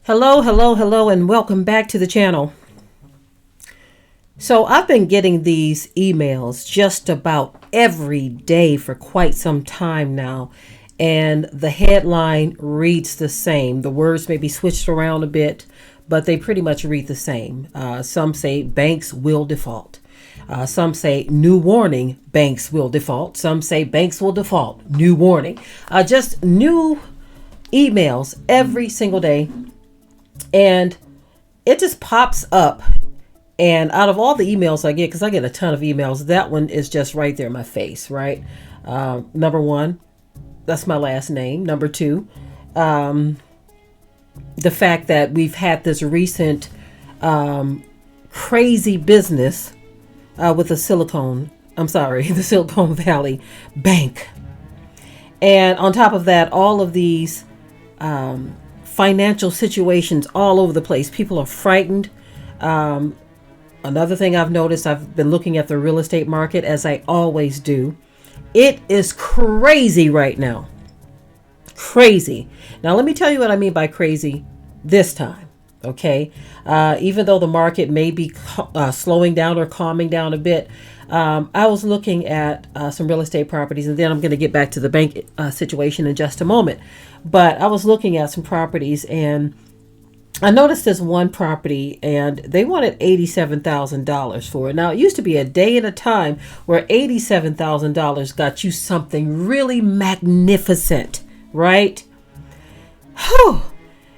Hello, hello, hello, and welcome back to the channel. So I've been getting these emails just about every day for quite some time now. And the headline reads the same. The words may be switched around a bit, but they pretty much read the same. Some say banks will default. Some say new warning, banks will default. Some say banks will default, new warning. Just new emails every single day. And it just pops up. And out of all the emails I get, because I get a ton of emails, that one is just right there in my face, right? Number one, that's my last name. Number two, the fact that we've had this recent crazy business with the Silicon Valley Bank. And on top of that, all of these financial situations all over the place. People are frightened. Another thing I've noticed, I've been looking at the real estate market as I always do. It is crazy right now. Crazy. Now, let me tell you what I mean by crazy this time. Okay. Even though the market may be slowing down or calming down a bit, I was looking at some real estate properties, and then I'm going to get back to the bank situation in just a moment. But I was looking at some properties, and I noticed this one property, and they wanted $87,000 for it. Now, it used to be a day and a time where $87,000 got you something really magnificent, right? Whew.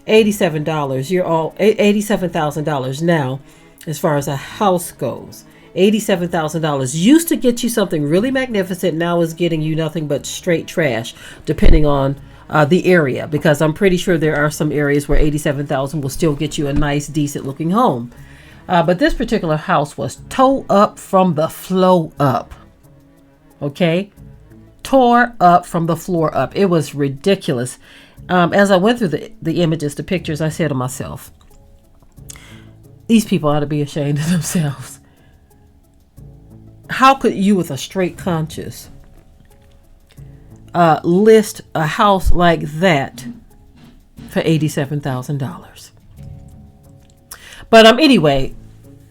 $87. You're all $87,000 now, as far as a house goes. $87,000 used to get you something really magnificent. Now is getting you nothing but straight trash, depending on the area, because I'm pretty sure there are some areas where $87,000 will still get you a nice, decent looking home. But this particular house was tore up from the floor up. Okay? Tore up from the floor up. It was ridiculous. As I went through the images, the pictures, I said to myself, these people ought to be ashamed of themselves. How could you, with a straight conscience, list a house like that for $87,000? But anyway,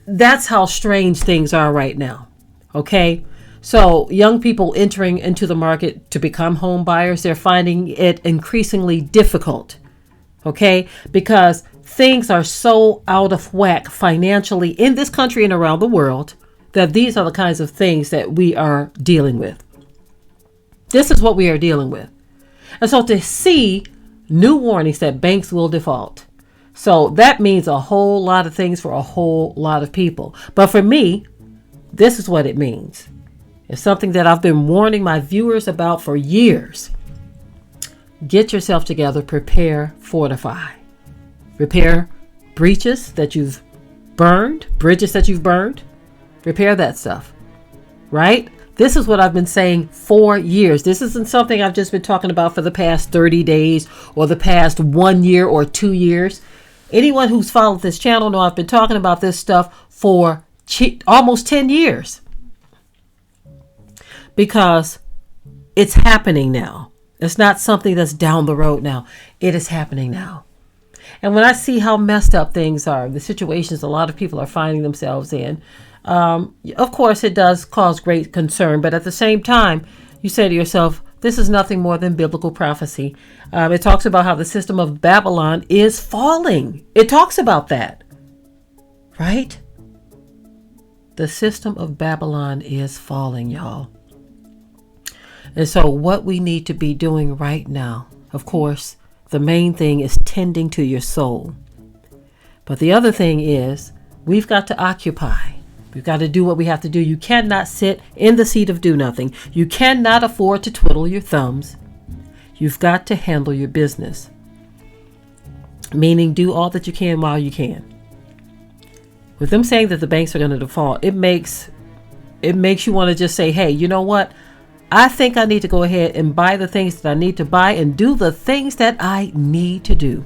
that's how strange things are right now. Okay, so young people entering into the market to become home buyers, they're finding it increasingly difficult. Okay, because things are so out of whack financially in this country and around the world that these are the kinds of things that we are dealing with. This is what we are dealing with. And so to see new warnings that banks will default. So that means a whole lot of things for a whole lot of people. But for me, this is what it means. It's something that I've been warning my viewers about for years. Get yourself together, prepare, fortify. Repair breaches that you've burned, bridges that you've burned. Repair that stuff, right? This is what I've been saying for years. This isn't something I've just been talking about for the past 30 days or the past 1 year or 2 years. Anyone who's followed this channel know I've been talking about this stuff for almost 10 years. Because it's happening now. It's not something that's down the road now. It is happening now. And when I see how messed up things are, the situations a lot of people are finding themselves in, of course, it does cause great concern. But at the same time, you say to yourself, this is nothing more than biblical prophecy. It talks about how the system of Babylon is falling. It talks about that, right? The system of Babylon is falling, y'all. And so what we need to be doing right now, of course, the main thing is tending to your soul. But the other thing is we've got to occupy. We've got to do what we have to do. You cannot sit in the seat of do nothing. You cannot afford to twiddle your thumbs. You've got to handle your business. Meaning do all that you can while you can. With them saying that the banks are going to default, it makes you want to just say, hey, you know what? I think I need to go ahead and buy the things that I need to buy and do the things that I need to do.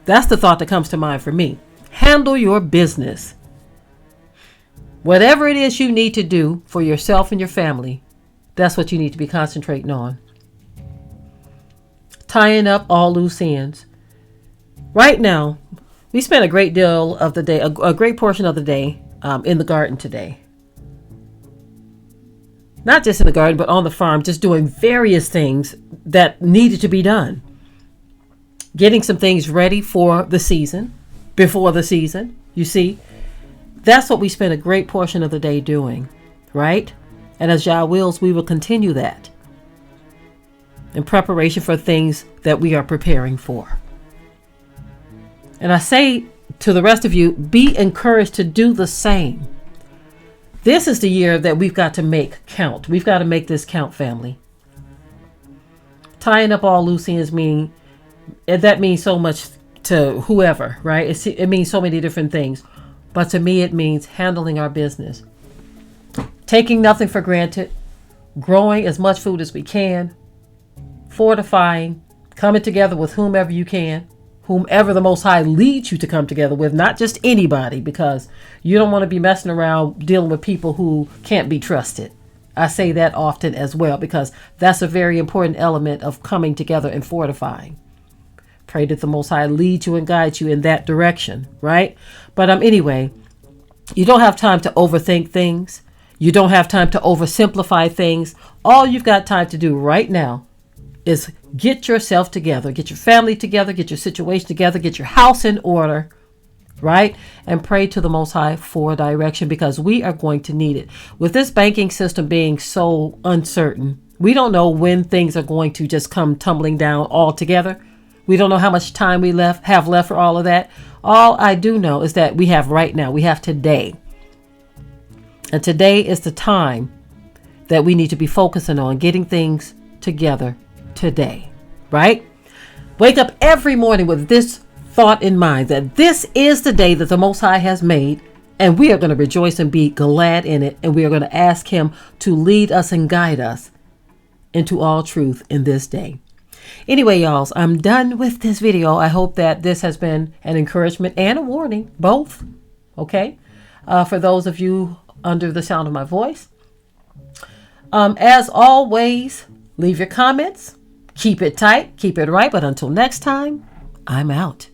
That's the thought that comes to mind for me. Handle your business. Whatever it is you need to do for yourself and your family, that's what you need to be concentrating on. Tying up all loose ends. Right now, we spent a great deal of the day, a great portion of the day in the garden today. Not just in the garden, but on the farm, just doing various things that needed to be done. Getting some things ready for the season, before the season, you see. That's what we spent a great portion of the day doing, right? And as Yah wills, we will continue that in preparation for things that we are preparing for. And I say to the rest of you, be encouraged to do the same. This is the year that we've got to make count. We've got to make this count, family. Tying up all loose ends that means so much to whoever, right? It means so many different things. But to me, it means handling our business. Taking nothing for granted. Growing as much food as we can. Fortifying. Coming together with whomever you can. Whomever the Most High leads you to come together with, not just anybody, because you don't want to be messing around dealing with people who can't be trusted. I say that often as well, because that's a very important element of coming together and fortifying. Pray that the Most High lead you and guide you in that direction, right? But anyway, you don't have time to overthink things. You don't have time to oversimplify things. All you've got time to do right now is get yourself together, get your family together, get your situation together, get your house in order, right? And pray to the Most High for direction, because we are going to need it. With this banking system being so uncertain, we don't know when things are going to just come tumbling down altogether. We don't know how much time we have left for all of that. All I do know is that we have right now, we have today. And today is the time that we need to be focusing on getting things together today, right? Wake up every morning with this thought in mind, that this is the day that the Most High has made, and we are going to rejoice and be glad in it, and we are going to ask Him to lead us and guide us into all truth in this day. Anyway, y'all, I'm done with this video. I hope that this has been an encouragement and a warning, both, okay, for those of you under the sound of my voice. As always, leave your comments. Keep it tight, keep it right. But until next time, I'm out.